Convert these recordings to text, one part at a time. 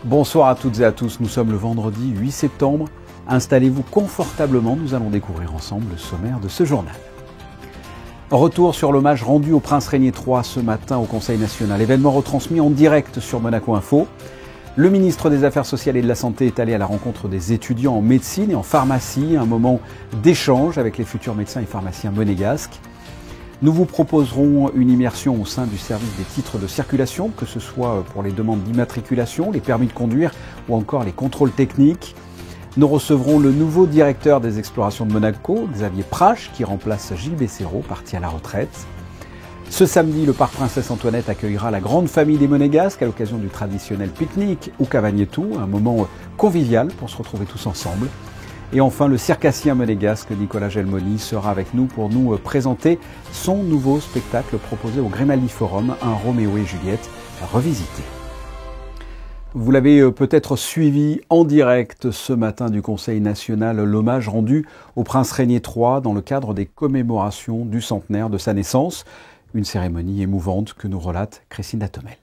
Bonsoir à toutes et à tous, nous sommes le vendredi 8 septembre. Installez-vous confortablement, nous allons découvrir ensemble le sommaire de ce journal. Retour sur l'hommage rendu au prince Régnier III ce matin au Conseil national. Événement retransmis en direct sur Monaco Info. Le ministre des Affaires sociales et de la Santé est allé à la rencontre des étudiants en médecine et en pharmacie. Un moment d'échange avec les futurs médecins et pharmaciens monégasques. Nous vous proposerons une immersion au sein du service des titres de circulation, que ce soit pour les demandes d'immatriculation, les permis de conduire ou encore les contrôles techniques. Nous recevrons le nouveau directeur des explorations de Monaco, Xavier Prache, qui remplace Gilles Besséraud, parti à la retraite. Ce samedi, le parc Princesse Antoinette accueillera la grande famille des Monégasques à l'occasion du traditionnel pique-nique ou Cavagnetou, un moment convivial pour se retrouver tous ensemble. Et enfin, le circassien monégasque Nicolas Gelmoni sera avec nous pour nous présenter son nouveau spectacle proposé au Grimaldi Forum, un Roméo et Juliette revisité. Vous l'avez peut-être suivi en direct ce matin du Conseil national, l'hommage rendu au prince Régnier III dans le cadre des commémorations du centenaire de sa naissance. Une cérémonie émouvante que nous relate Christine Datomel.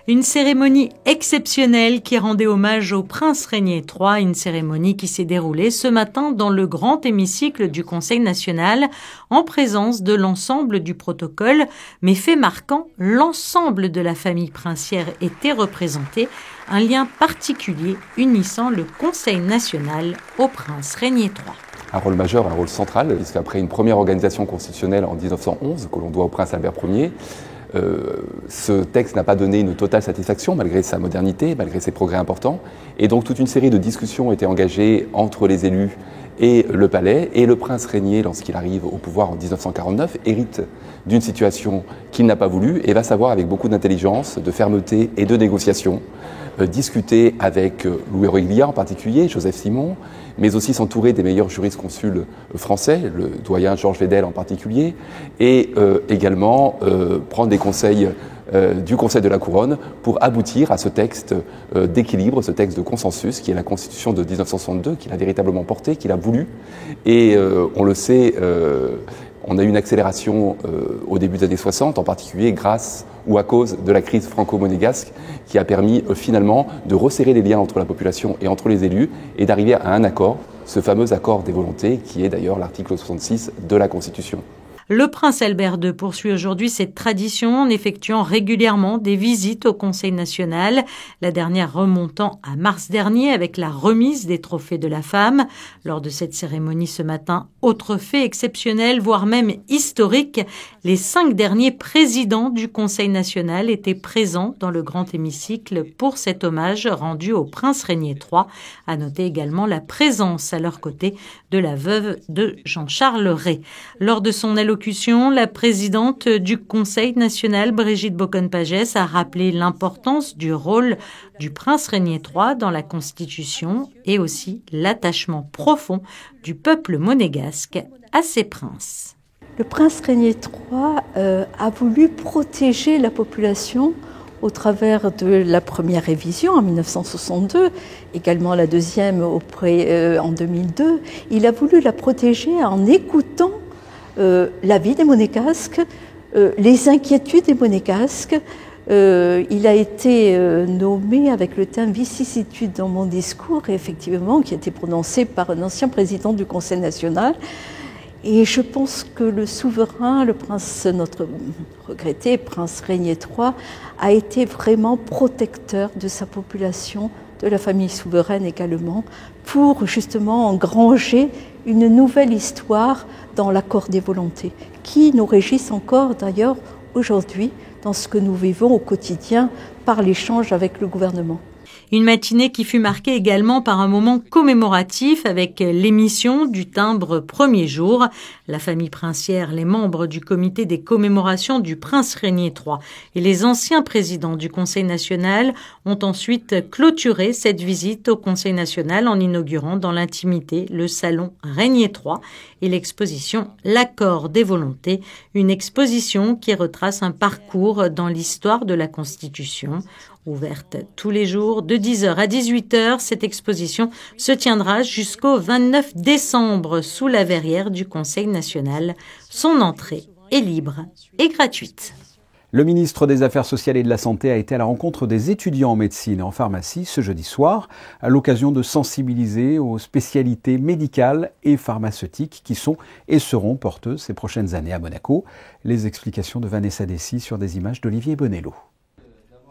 Une cérémonie exceptionnelle qui rendait hommage au prince Régnier III, une cérémonie qui s'est déroulée ce matin dans le grand hémicycle du Conseil national en présence de l'ensemble du protocole, mais fait marquant, l'ensemble de la famille princière était représenté, un lien particulier unissant le Conseil national au prince Régnier III. Un rôle majeur, un rôle central, puisqu'après une première organisation constitutionnelle en 1911, que l'on doit au prince Albert Ier, ce texte n'a pas donné une totale satisfaction, malgré sa modernité, malgré ses progrès importants. Et donc toute une série de discussions ont été engagées entre les élus et le palais. Et le prince Régnier, lorsqu'il arrive au pouvoir en 1949, hérite d'une situation qu'il n'a pas voulu et va savoir, avec beaucoup d'intelligence, de fermeté et de négociation, discuter avec Louis Royglia en particulier, Joseph Simon, mais aussi s'entourer des meilleurs jurisconsuls français, le doyen Georges Védel en particulier, et également prendre des conseils du Conseil de la Couronne pour aboutir à ce texte d'équilibre, ce texte de consensus qui est la Constitution de 1962, qu'il a véritablement porté, qu'il a voulu. Et on le sait, on a eu une accélération au début des années 60, en particulier grâce ou à cause de la crise franco-monégasque qui a permis finalement de resserrer les liens entre la population et entre les élus et d'arriver à un accord, ce fameux accord des volontés qui est d'ailleurs l'article 66 de la Constitution. Le prince Albert II poursuit aujourd'hui cette tradition en effectuant régulièrement des visites au Conseil national, la dernière remontant à mars dernier avec la remise des trophées de la femme. Lors de cette cérémonie ce matin, autre fait exceptionnel, voire même historique, les 5 derniers présidents du Conseil national étaient présents dans le grand hémicycle pour cet hommage rendu au prince Régnier III. À noter également la présence à leur côté de la veuve de Jean-Charles Rey. Lors de son allocution, la présidente du Conseil national, Brigitte Bocon-Pagès, a rappelé l'importance du rôle du prince Régnier III dans la Constitution et aussi l'attachement profond du peuple monégasque à ses princes. Le prince Régnier III a voulu protéger la population au travers de la première révision en 1962, également la deuxième en 2002. Il a voulu la protéger en écoutant la vie des Monégasques, les inquiétudes des Monégasques. Il a été nommé avec le terme vicissitude dans mon discours, et effectivement, qui a été prononcé par un ancien président du Conseil national. Et je pense que le souverain, le prince, notre regretté prince Régnier III, a été vraiment protecteur de sa population, de la famille souveraine également, pour justement engranger une nouvelle histoire dans l'accord des volontés, qui nous régisse encore d'ailleurs aujourd'hui dans ce que nous vivons au quotidien par l'échange avec le gouvernement. Une matinée qui fut marquée également par un moment commémoratif avec l'émission du timbre premier jour. La famille princière, les membres du comité des commémorations du prince Régnier III et les anciens présidents du Conseil national ont ensuite clôturé cette visite au Conseil national en inaugurant dans l'intimité le salon Régnier III et l'exposition L'accord des volontés, une exposition qui retrace un parcours dans l'histoire de la Constitution. Ouverte tous les jours de 10h à 18h, cette exposition se tiendra jusqu'au 29 décembre sous la verrière du Conseil national. Son entrée est libre et gratuite. Le ministre des Affaires sociales et de la Santé a été à la rencontre des étudiants en médecine et en pharmacie ce jeudi soir, à l'occasion de sensibiliser aux spécialités médicales et pharmaceutiques qui sont et seront porteuses ces prochaines années à Monaco. Les explications de Vanessa Dessy sur des images d'Olivier Bonello.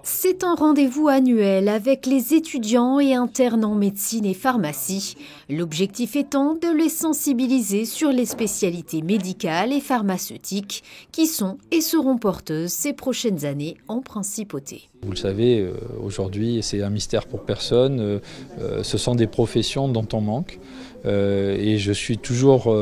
C'est un rendez-vous annuel avec les étudiants et internes en médecine et pharmacie. L'objectif étant de les sensibiliser sur les spécialités médicales et pharmaceutiques qui sont et seront porteuses ces prochaines années en principauté. Vous le savez, aujourd'hui, c'est un mystère pour personne. Ce sont des professions dont on manque. Et je suis toujours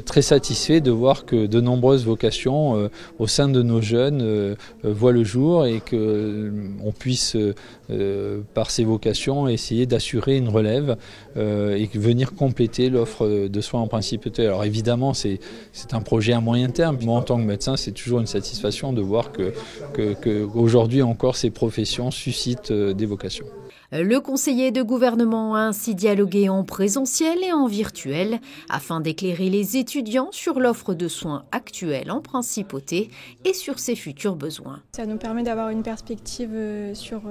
très satisfait de voir que de nombreuses vocations au sein de nos jeunes voient le jour et qu'on puisse, par ces vocations, essayer d'assurer une relève et venir compléter l'offre de soins en principauté. Alors évidemment, c'est un projet à moyen terme. Moi, en tant que médecin, c'est toujours une satisfaction de voir qu'aujourd'hui encore, ces professions suscitent des vocations. Le conseiller de gouvernement a ainsi dialogué en présentiel et en virtuel afin d'éclairer les étudiants sur l'offre de soins actuelle en principauté et sur ses futurs besoins. Ça nous permet d'avoir une perspective sur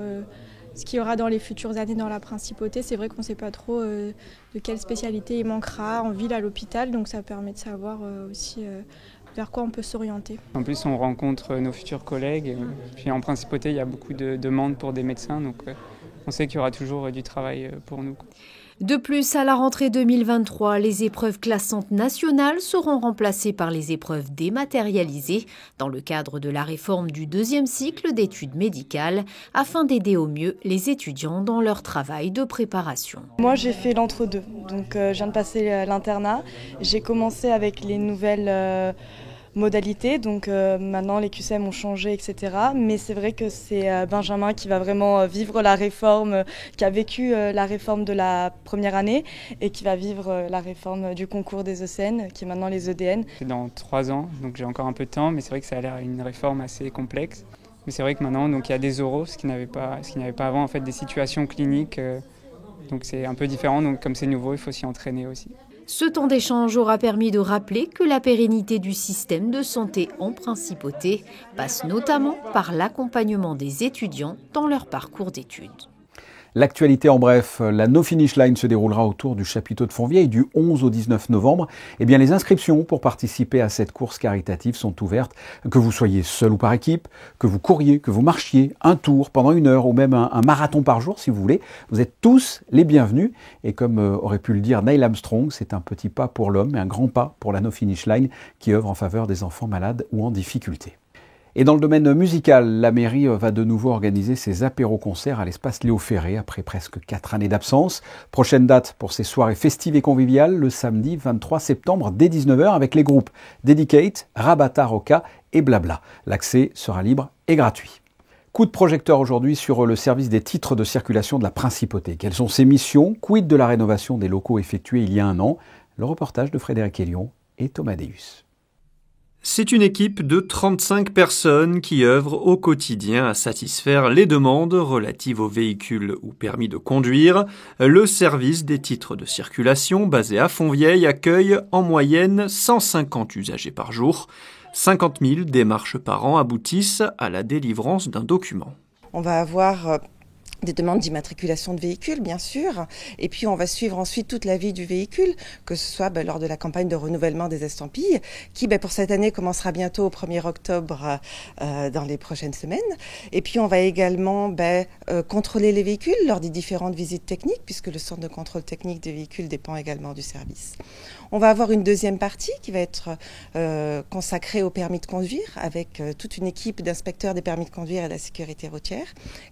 ce qu'il y aura dans les futures années dans la principauté. C'est vrai qu'on ne sait pas trop de quelle spécialité il manquera en ville, à l'hôpital, donc ça permet de savoir aussi vers quoi on peut s'orienter. En plus, on rencontre nos futurs collègues. Puis en principauté, il y a beaucoup de demandes pour des médecins, donc on sait qu'il y aura toujours du travail pour nous. De plus, à la rentrée 2023, les épreuves classantes nationales seront remplacées par les épreuves dématérialisées dans le cadre de la réforme du deuxième cycle d'études médicales afin d'aider au mieux les étudiants dans leur travail de préparation. Moi, j'ai fait l'entre-deux. Donc, je viens de passer l'internat. J'ai commencé avec les nouvelles modalités, donc maintenant les QCM ont changé, etc. Mais c'est vrai que c'est Benjamin qui va vraiment vivre la réforme, qui a vécu la réforme de la première année et qui va vivre la réforme du concours des ECN, qui est maintenant les EDN. C'est dans 3 ans, donc j'ai encore un peu de temps, mais c'est vrai que ça a l'air une réforme assez complexe. Mais c'est vrai que maintenant, donc, il y a des oraux, ce qu'il n'y avait pas avant, en fait, des situations cliniques. Donc c'est un peu différent, donc comme c'est nouveau, il faut s'y entraîner aussi. Ce temps d'échange aura permis de rappeler que la pérennité du système de santé en principauté passe notamment par l'accompagnement des étudiants dans leur parcours d'études. L'actualité en bref, la No Finish Line se déroulera autour du chapiteau de Fontvieille du 11 au 19 novembre. Eh bien, les inscriptions pour participer à cette course caritative sont ouvertes, que vous soyez seul ou par équipe, que vous couriez, que vous marchiez un tour pendant 1 heure ou même un marathon par jour si vous voulez. Vous êtes tous les bienvenus et comme aurait pu le dire Neil Armstrong, c'est un petit pas pour l'homme et un grand pas pour la No Finish Line qui œuvre en faveur des enfants malades ou en difficulté. Et dans le domaine musical, la mairie va de nouveau organiser ses apéros-concerts à l'espace Léo Ferré après presque 4 années d'absence. Prochaine date pour ces soirées festives et conviviales, le samedi 23 septembre dès 19h avec les groupes Dedicate, Rabata Roca et Blabla. L'accès sera libre et gratuit. Coup de projecteur aujourd'hui sur le service des titres de circulation de la Principauté. Quelles sont ses missions? Quid de la rénovation des locaux effectués il y a 1 an? Le reportage de Frédéric Hélion et Thomas Deus. C'est une équipe de 35 personnes qui œuvrent au quotidien à satisfaire les demandes relatives aux véhicules ou permis de conduire. Le service des titres de circulation basé à Fontvieille accueille en moyenne 150 usagers par jour. 50 000 démarches par an aboutissent à la délivrance d'un document. On va avoir des demandes d'immatriculation de véhicules, bien sûr. Et puis, on va suivre ensuite toute la vie du véhicule, que ce soit lors de la campagne de renouvellement des estampilles, qui, pour cette année, commencera bientôt au 1er octobre dans les prochaines semaines. Et puis, on va également contrôler les véhicules lors des différentes visites techniques, puisque le centre de contrôle technique des véhicules dépend également du service. On va avoir une deuxième partie qui va être consacrée au permis de conduire, avec toute une équipe d'inspecteurs des permis de conduire et de la sécurité routière,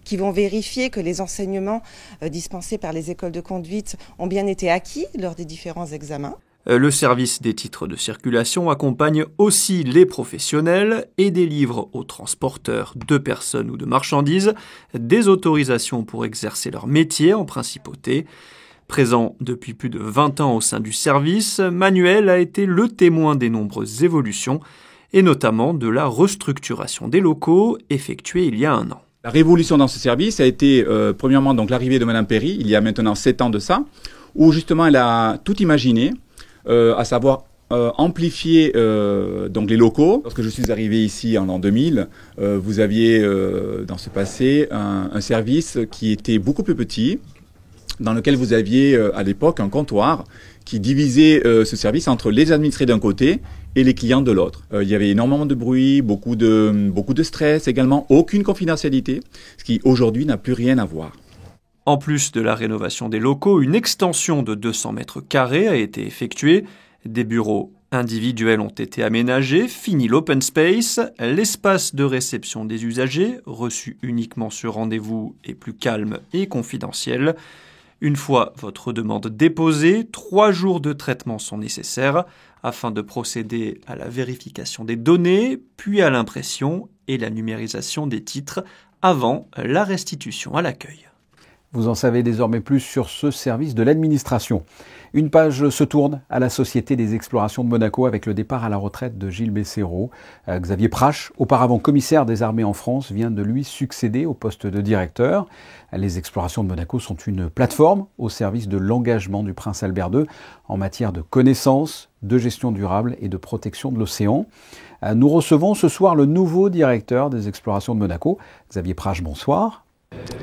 qui vont vérifier que les enseignements dispensés par les écoles de conduite ont bien été acquis lors des différents examens. Le service des titres de circulation accompagne aussi les professionnels et délivre aux transporteurs de personnes ou de marchandises des autorisations pour exercer leur métier en principauté. Présent depuis plus de 20 ans au sein du service, Manuel a été le témoin des nombreuses évolutions et notamment de la restructuration des locaux effectuée il y a 1 an. La révolution dans ce service a été premièrement donc l'arrivée de Madame Perry, il y a maintenant 7 ans de ça, où justement elle a tout imaginé, à savoir amplifié donc les locaux. Lorsque je suis arrivé ici en l'an 2000, vous aviez dans ce passé un service qui était beaucoup plus petit, dans lequel vous aviez à l'époque un comptoir qui divisait ce service entre les administrés d'un côté et les clients de l'autre. Il y avait énormément de bruit, beaucoup de stress également, aucune confidentialité, ce qui aujourd'hui n'a plus rien à voir. En plus de la rénovation des locaux, une extension de 200 mètres carrés a été effectuée. Des bureaux individuels ont été aménagés, fini l'open space, l'espace de réception des usagers, reçu uniquement sur rendez-vous, est plus calme et confidentiel. Une fois votre demande déposée, 3 jours de traitement sont nécessaires afin de procéder à la vérification des données, puis à l'impression et la numérisation des titres avant la restitution à l'accueil. Vous en savez désormais plus sur ce service de l'administration. Une page se tourne à la Société des Explorations de Monaco avec le départ à la retraite de Gilles Besséraud. Xavier Prache, auparavant commissaire des armées en France, vient de lui succéder au poste de directeur. Les Explorations de Monaco sont une plateforme au service de l'engagement du prince Albert II en matière de connaissances, de gestion durable et de protection de l'océan. Nous recevons ce soir le nouveau directeur des Explorations de Monaco. Xavier Prache, bonsoir.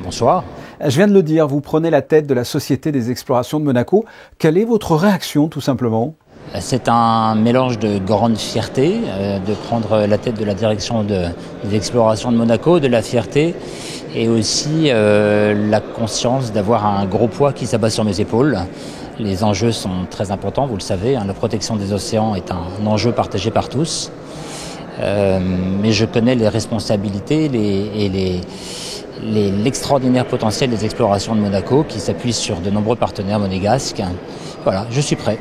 Bonsoir. Je viens de le dire, vous prenez la tête de la Société des Explorations de Monaco. Quelle est votre réaction, tout simplement ? C'est un mélange de grande fierté de prendre la tête de la direction des Explorations de Monaco, de la fierté et aussi la conscience d'avoir un gros poids qui s'abat sur mes épaules. Les enjeux sont très importants, vous le savez, la protection des océans est un enjeu partagé par tous. Mais je connais les responsabilités l'extraordinaire potentiel des Explorations de Monaco qui s'appuie sur de nombreux partenaires monégasques. Voilà, je suis prêt.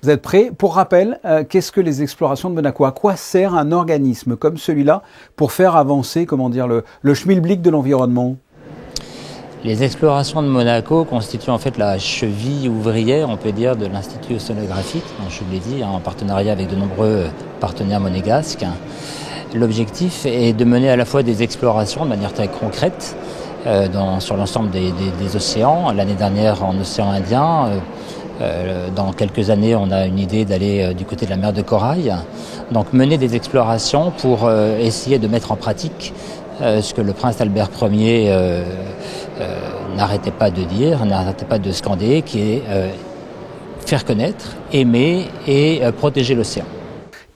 Vous êtes prêt ? Pour rappel, qu'est-ce que les Explorations de Monaco ? À quoi sert un organisme comme celui-là pour faire avancer, le schmilblick de l'environnement ? Les Explorations de Monaco constituent en fait la cheville ouvrière, on peut dire, de l'Institut océanographique, dont je vous l'ai dit, en partenariat avec de nombreux partenaires monégasques. L'objectif est de mener à la fois des explorations de manière très concrète sur l'ensemble des océans. L'année dernière en océan Indien, dans quelques années on a une idée d'aller du côté de la mer de Corail. Donc mener des explorations pour essayer de mettre en pratique ce que le prince Albert Ier n'arrêtait pas de dire, n'arrêtait pas de scander, qui est faire connaître, aimer et protéger l'océan.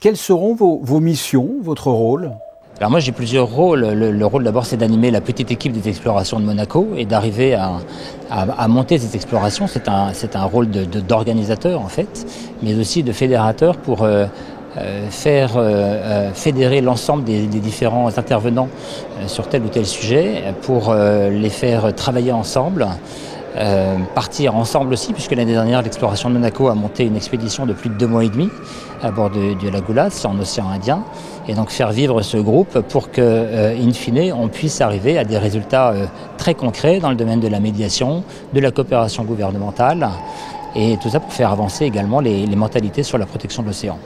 Quelles seront vos missions, votre rôle ? Alors moi j'ai plusieurs rôles. Le rôle d'abord c'est d'animer la petite équipe des Explorations de Monaco et d'arriver à monter ces explorations. C'est un rôle d'organisateur en fait, mais aussi de fédérateur pour faire fédérer l'ensemble des différents intervenants sur tel ou tel sujet pour les faire travailler ensemble. Partir ensemble aussi, puisque l'année dernière l'Exploration de Monaco a monté une expédition de plus de 2 mois et demi à bord du lac Goulas en océan Indien, et donc faire vivre ce groupe pour que, in fine, on puisse arriver à des résultats très concrets dans le domaine de la médiation, de la coopération gouvernementale, et tout ça pour faire avancer également les mentalités sur la protection de l'océan.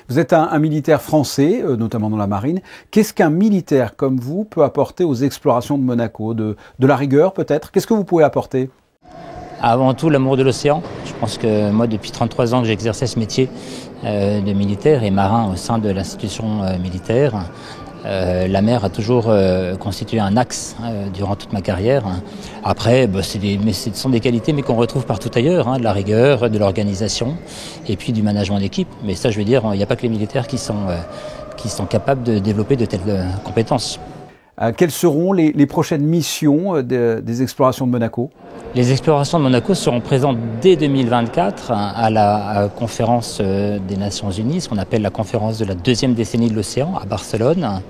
Vous êtes un militaire français, notamment dans la marine. Qu'est-ce qu'un militaire comme vous peut apporter aux Explorations de Monaco ? De la rigueur peut-être ? Qu'est-ce que vous pouvez apporter ? Avant tout, l'amour de l'océan. Je pense que moi, depuis 33 ans que j'exerçais ce métier de militaire et marin au sein de l'institution militaire, la mer a toujours constitué un axe durant toute ma carrière. Après, ce sont des qualités mais qu'on retrouve partout ailleurs, de la rigueur, de l'organisation et puis du management d'équipe. Mais ça, je veux dire, il n'y a pas que les militaires qui sont capables de développer de telles compétences. Quelles seront les prochaines missions des Explorations de Monaco ? Les Explorations de Monaco seront présentes dès 2024 à la conférence des Nations Unies, ce qu'on appelle la conférence de la 2e décennie de l'océan à Barcelone.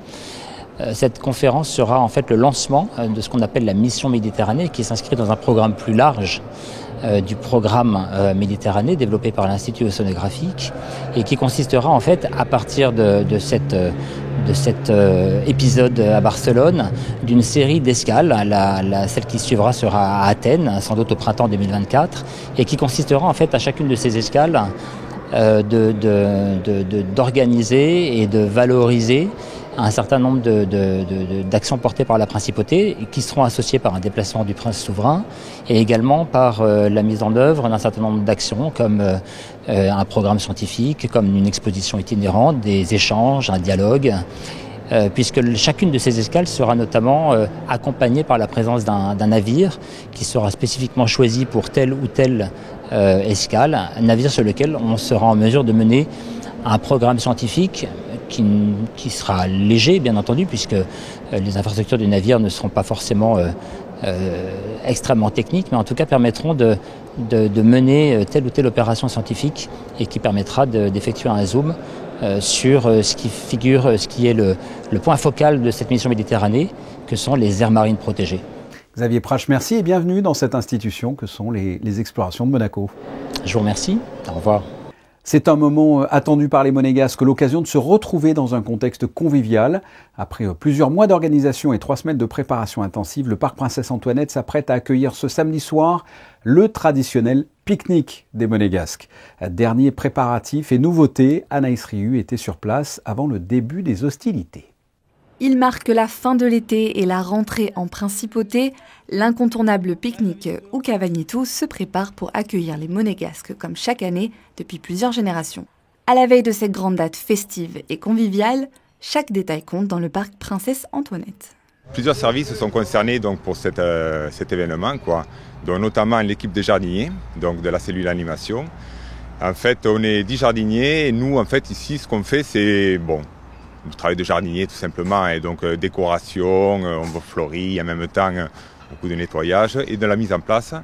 Cette conférence sera en fait le lancement de ce qu'on appelle la mission Méditerranée, qui s'inscrit dans un programme plus large du programme Méditerranée développé par l'Institut océanographique et qui consistera en fait à partir de cet épisode à Barcelone d'une série d'escales. Celle qui suivra sera à Athènes, sans doute au printemps 2024, et qui consistera en fait à chacune de ces escales d'organiser et de valoriser un certain nombre d'actions portées par la principauté qui seront associées par un déplacement du prince souverain et également par la mise en œuvre d'un certain nombre d'actions comme un programme scientifique, comme une exposition itinérante, des échanges, un dialogue. Puisque chacune de ces escales sera notamment accompagnée par la présence d'un navire qui sera spécifiquement choisi pour telle ou telle escale, un navire sur lequel on sera en mesure de mener un programme scientifique qui sera léger, bien entendu, puisque les infrastructures du navire ne seront pas forcément extrêmement techniques, mais en tout cas permettront de mener telle ou telle opération scientifique et qui permettra d'effectuer un zoom sur ce qui est le point focal de cette mission Méditerranée, que sont les aires marines protégées. Xavier Prache, merci et bienvenue dans cette institution que sont les explorations de Monaco. Je vous remercie. Au revoir. C'est un moment attendu par les Monégasques, l'occasion de se retrouver dans un contexte convivial. Après plusieurs mois d'organisation et 3 semaines de préparation intensive, le parc Princesse Antoinette s'apprête à accueillir ce samedi soir le traditionnel pique-nique des Monégasques. Dernier préparatif et nouveauté, Anaïs Riu était sur place avant le début des hostilités. Il marque la fin de l'été et la rentrée en principauté. L'incontournable pique-nique ou Cavagnitou se prépare pour accueillir les Monégasques comme chaque année depuis plusieurs générations. À la veille de cette grande date festive et conviviale, chaque détail compte dans le parc Princesse Antoinette. Plusieurs services sont concernés donc, pour cet événement, donc, notamment l'équipe des jardiniers, donc de la cellule animation. En fait, on est 10 jardiniers et nous, en fait, ici, ce qu'on fait, c'est le travail de jardinier tout simplement, et donc décoration, on fleurit, en même temps beaucoup de nettoyage et de la mise en place.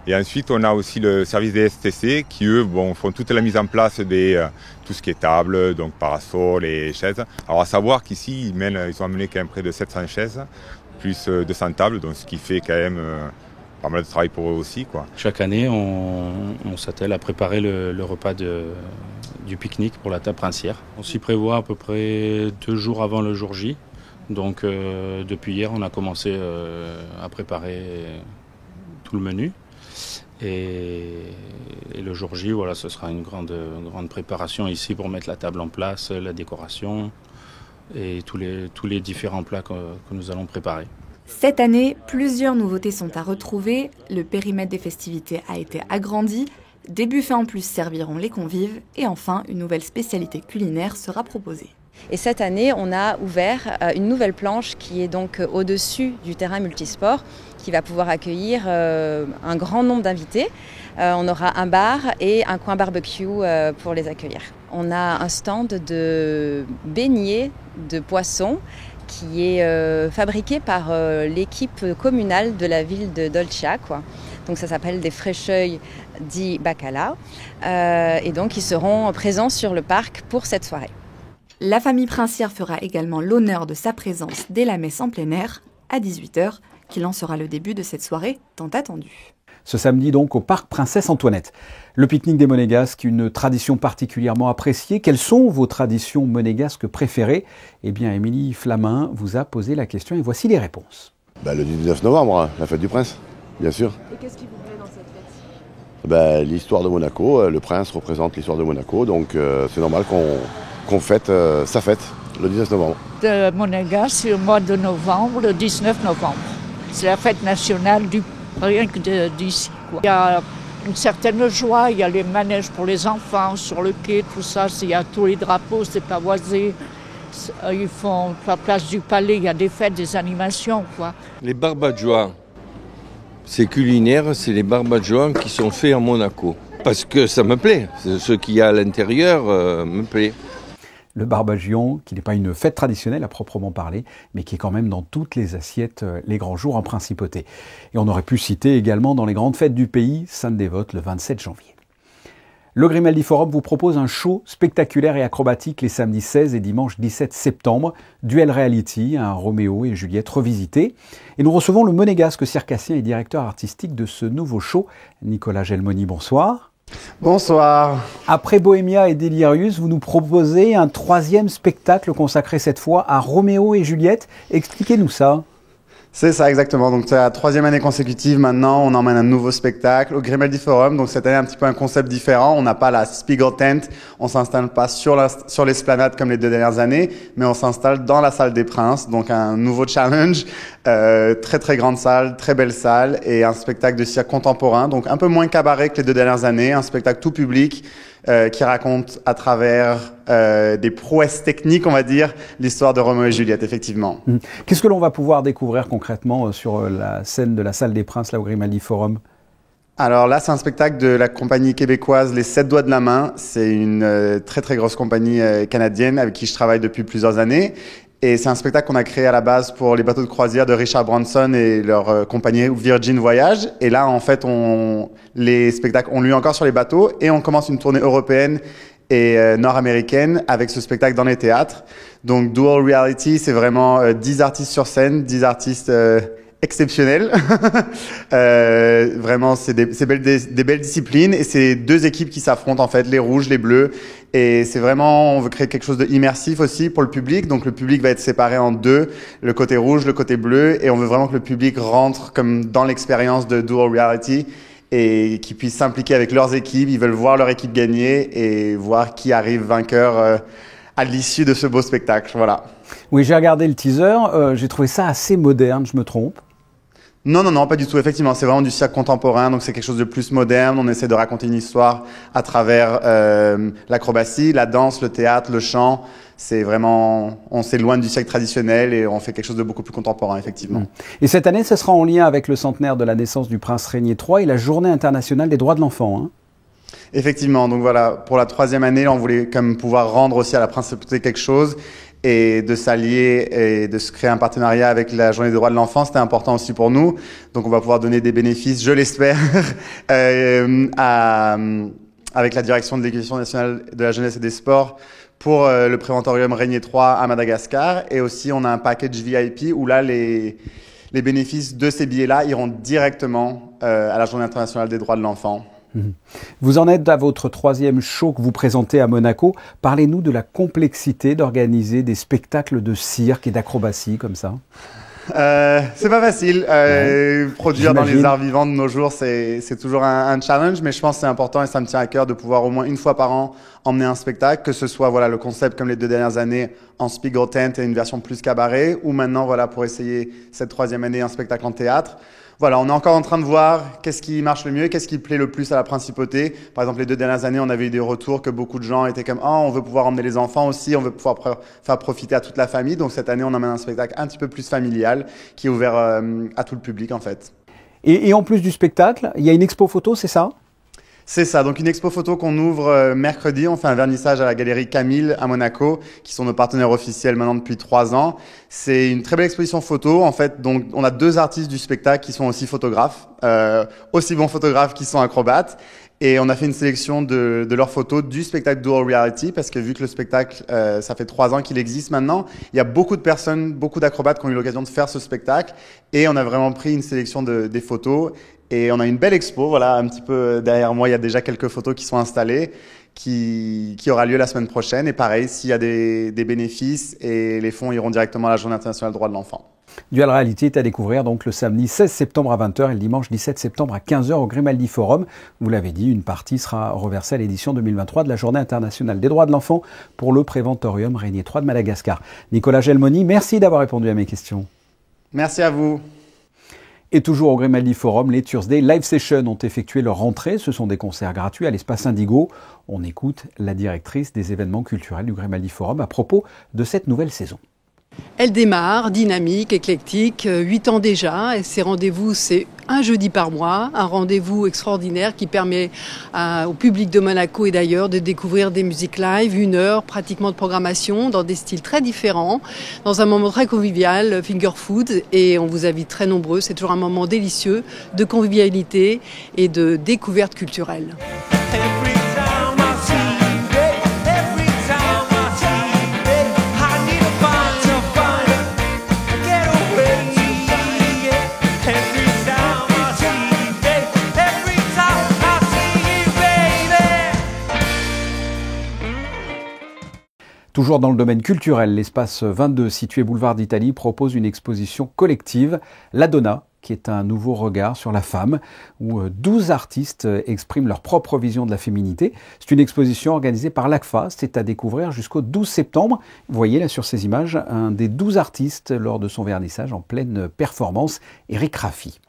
Et ensuite on a aussi le service des STC qui eux font toute la mise en place de tout ce qui est table, donc parasol et chaises. Alors à savoir qu'ici ils ont amené quand même près de 700 chaises, plus 200 tables, donc ce qui fait quand même pas mal de travail pour eux aussi. Chaque année on s'attelle à préparer le repas du pique-nique pour la table princière. On s'y prévoit à peu près 2 jours avant le jour J. Donc depuis hier, on a commencé à préparer tout le menu. Et le jour J, ce sera une grande préparation ici pour mettre la table en place, la décoration et tous les différents plats que nous allons préparer. Cette année, plusieurs nouveautés sont à retrouver. Le périmètre des festivités a été agrandi. Des buffets en plus serviront les convives et enfin, une nouvelle spécialité culinaire sera proposée. Et cette année, on a ouvert une nouvelle planche qui est donc au-dessus du terrain multisport, qui va pouvoir accueillir un grand nombre d'invités. On aura un bar et un coin barbecue pour les accueillir. On a un stand de beignets de poissons qui est fabriqué par l'équipe communale de la ville de Dolcia, Donc ça s'appelle des fraîcheuils di bacala. Et donc ils seront présents sur le parc pour cette soirée. La famille princière fera également l'honneur de sa présence dès la messe en plein air à 18h, qui lancera le début de cette soirée tant attendue. Ce samedi donc au parc Princesse Antoinette. Le pique-nique des Monégasques, une tradition particulièrement appréciée. Quelles sont vos traditions monégasques préférées ? Eh bien, Émilie Flamin vous a posé la question et voici les réponses. Le 19 novembre, la fête du prince, bien sûr. Et qu'est-ce qui vous plaît dans cette fête ? L'histoire de Monaco, le prince représente l'histoire de Monaco, donc c'est normal qu'on fête sa fête le 19 novembre. De Monégasque, c'est au mois de novembre, le 19 novembre. C'est la fête nationale rien que d'ici. Il y a une certaine joie, il y a les manèges pour les enfants sur le quai, tout ça, il y a tous les drapeaux, c'est pavoisé. Ils font la place du palais, il y a des fêtes, des animations. Les barbajois, c'est culinaire, c'est les barbajois qui sont faits en Monaco. Parce que ça me plaît, ce qu'il y a à l'intérieur me plaît. Le barbagion, qui n'est pas une fête traditionnelle à proprement parler, mais qui est quand même dans toutes les assiettes les grands jours en principauté. Et on aurait pu citer également dans les grandes fêtes du pays, Sainte-Dévote le 27 janvier. Le Grimaldi Forum vous propose un show spectaculaire et acrobatique les samedis 16 et dimanche 17 septembre. Duel Reality, un Roméo et Juliette revisité. Et nous recevons le monégasque circassien et directeur artistique de ce nouveau show, Nicolas Gelmoni. Bonsoir. Bonsoir. Après Bohémia et Delirius, vous nous proposez un 3e spectacle consacré cette fois à Roméo et Juliette. Expliquez-nous ça. C'est ça, exactement. Donc, c'est la 3e année consécutive. Maintenant, on emmène un nouveau spectacle au Grimaldi Forum. Donc, cette année, un petit peu un concept différent. On n'a pas la Spiegel Tent. On s'installe pas sur l'esplanade comme les 2 dernières années, mais on s'installe dans la salle des Princes. Donc, un nouveau challenge. Très, très grande salle, très belle salle et un spectacle de cirque contemporain. Donc, un peu moins cabaret que les 2 dernières années. Un spectacle tout public. Qui raconte à travers des prouesses techniques, on va dire, l'histoire de Roméo et Juliette, effectivement. Qu'est-ce que l'on va pouvoir découvrir concrètement sur la scène de la salle des Princes, là au Grimaldi Forum? Alors là, c'est un spectacle de la compagnie québécoise Les 7 Doigts de la Main. C'est une très très grosse compagnie canadienne avec qui je travaille depuis plusieurs années. Et c'est un spectacle qu'on a créé à la base pour les bateaux de croisière de Richard Branson et leur compagnie Virgin Voyage. Et là, en fait, les spectacles ont lieu encore sur les bateaux et on commence une tournée européenne et nord-américaine avec ce spectacle dans les théâtres. Donc, Dual Reality, c'est vraiment 10 artistes sur scène, 10 artistes exceptionnels. Vraiment, c'est des belles disciplines et c'est 2 équipes qui s'affrontent, en fait, les rouges, les bleus. Et c'est vraiment, on veut créer quelque chose d'immersif aussi pour le public. Donc, le public va être séparé en 2, le côté rouge, le côté bleu. Et on veut vraiment que le public rentre comme dans l'expérience de Dual Reality et qu'ils puissent s'impliquer avec leurs équipes. Ils veulent voir leur équipe gagner et voir qui arrive vainqueur à l'issue de ce beau spectacle. Voilà. Oui, j'ai regardé le teaser. J'ai trouvé ça assez moderne, je me trompe? Non, pas du tout. Effectivement, c'est vraiment du cirque contemporain, donc c'est quelque chose de plus moderne. On essaie de raconter une histoire à travers l'acrobatie, la danse, le théâtre, le chant. C'est vraiment, on s'éloigne du cirque traditionnel et on fait quelque chose de beaucoup plus contemporain, effectivement. Et cette année, ce sera en lien avec le centenaire de la naissance du prince Régnier III et la Journée internationale des droits de l'enfant, hein. Effectivement. Donc voilà, pour la 3e année, on voulait comme pouvoir rendre aussi à la principauté quelque chose. Et de s'allier et de se créer un partenariat avec la Journée des droits de l'enfant, c'était important aussi pour nous. Donc on va pouvoir donner des bénéfices, je l'espère, avec la direction de l'Éducation nationale de la jeunesse et des sports pour le préventorium Régnier III à Madagascar. Et aussi on a un package VIP où là les bénéfices de ces billets-là iront directement à la Journée internationale des droits de l'enfant. Vous en êtes à votre 3e show que vous présentez à Monaco. Parlez-nous de la complexité d'organiser des spectacles de cirque et d'acrobatie comme ça. C'est pas facile. Produire dans les arts vivants de nos jours, c'est toujours un challenge, mais je pense que c'est important et ça me tient à cœur de pouvoir au moins une fois par an emmener un spectacle, que ce soit voilà le concept comme les 2 dernières années en Spiegel Tent et une version plus cabaret, ou maintenant voilà pour essayer cette 3e année un spectacle en théâtre. Voilà, on est encore en train de voir qu'est-ce qui marche le mieux, qu'est-ce qui plaît le plus à la principauté. Par exemple, les 2 dernières années, on avait eu des retours que beaucoup de gens étaient comme « Oh, on veut pouvoir emmener les enfants aussi, on veut pouvoir faire profiter à toute la famille. » Donc cette année, on emmène un spectacle un petit peu plus familial qui est ouvert à tout le public en fait. Et en plus du spectacle, il y a une expo photo, c'est ça ? C'est ça, donc une expo photo qu'on ouvre mercredi. On fait un vernissage à la galerie Camille à Monaco, qui sont nos partenaires officiels maintenant depuis 3 ans. C'est une très belle exposition photo. En fait, donc on a 2 artistes du spectacle qui sont aussi photographes, aussi bons photographes qu'ils sont acrobates. Et on a fait une sélection de leurs photos du spectacle Dual Reality, parce que vu que le spectacle, ça fait 3 ans qu'il existe maintenant, il y a beaucoup de personnes, beaucoup d'acrobates qui ont eu l'occasion de faire ce spectacle. Et on a vraiment pris une sélection des photos. Et on a une belle expo, voilà, un petit peu derrière moi, il y a déjà quelques photos qui sont installées, qui aura lieu la semaine prochaine. Et pareil, s'il y a des bénéfices, et les fonds iront directement à la Journée internationale des droits de l'enfant. Dual Reality est à découvrir donc le samedi 16 septembre à 20h et le dimanche 17 septembre à 15h au Grimaldi Forum. Vous l'avez dit, une partie sera reversée à l'édition 2023 de la Journée internationale des droits de l'enfant pour le préventorium Régnier III de Madagascar. Nicolas Gelmoni, merci d'avoir répondu à mes questions. Merci à vous. Et toujours au Grimaldi Forum, les Thursday Live Sessions ont effectué leur rentrée. Ce sont des concerts gratuits à l'espace Indigo. On écoute la directrice des événements culturels du Grimaldi Forum à propos de cette nouvelle saison. Elle démarre, dynamique, éclectique, 8 ans déjà. Et ces rendez-vous, c'est un jeudi par mois, un rendez-vous extraordinaire qui permet au public de Monaco et d'ailleurs de découvrir des musiques live, 1 heure pratiquement de programmation dans des styles très différents, dans un moment très convivial, finger food, et on vous invite très nombreux. C'est toujours un moment délicieux de convivialité et de découverte culturelle. Toujours dans le domaine culturel, l'espace 22, situé boulevard d'Italie, propose une exposition collective, La Donna, qui est un nouveau regard sur la femme, où 12 artistes expriment leur propre vision de la féminité. C'est une exposition organisée par l'ACFA, c'est à découvrir jusqu'au 12 septembre. Vous voyez là sur ces images un des 12 artistes lors de son vernissage en pleine performance, Eric Raffi.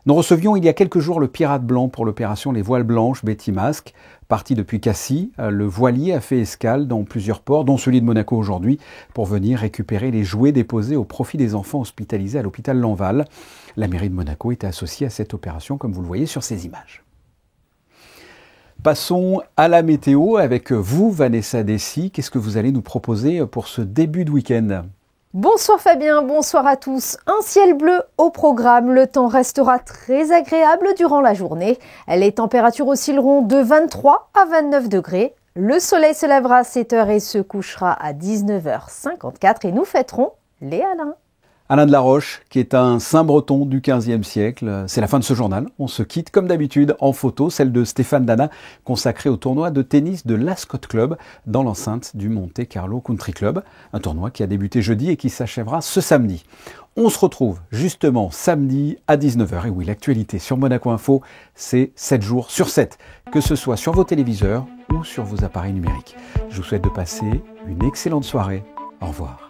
Nous recevions il y a quelques jours le pirate blanc pour l'opération Les Voiles Blanches, Betty Masque. Parti depuis Cassis, le voilier a fait escale dans plusieurs ports, dont celui de Monaco aujourd'hui, pour venir récupérer les jouets déposés au profit des enfants hospitalisés à l'hôpital Lanval. La mairie de Monaco était associée à cette opération, comme vous le voyez sur ces images. Passons à la météo avec vous, Vanessa Dessy. Qu'est-ce que vous allez nous proposer pour ce début de week-end ? Bonsoir Fabien, bonsoir à tous. Un ciel bleu au programme, le temps restera très agréable durant la journée. Les températures oscilleront de 23 à 29 degrés. Le soleil se lèvera à 7h et se couchera à 19h54 et nous fêterons les Alains. Alain de la Roche, qui est un saint breton du XVe siècle. C'est la fin de ce journal. On se quitte comme d'habitude en photo, celle de Stéphane Dana, consacrée au tournoi de tennis de l'Ascot Club dans l'enceinte du Monte Carlo Country Club. Un tournoi qui a débuté jeudi et qui s'achèvera ce samedi. On se retrouve justement samedi à 19h. Et oui, l'actualité sur Monaco Info, c'est 7 jours sur 7, que ce soit sur vos téléviseurs ou sur vos appareils numériques. Je vous souhaite de passer une excellente soirée. Au revoir.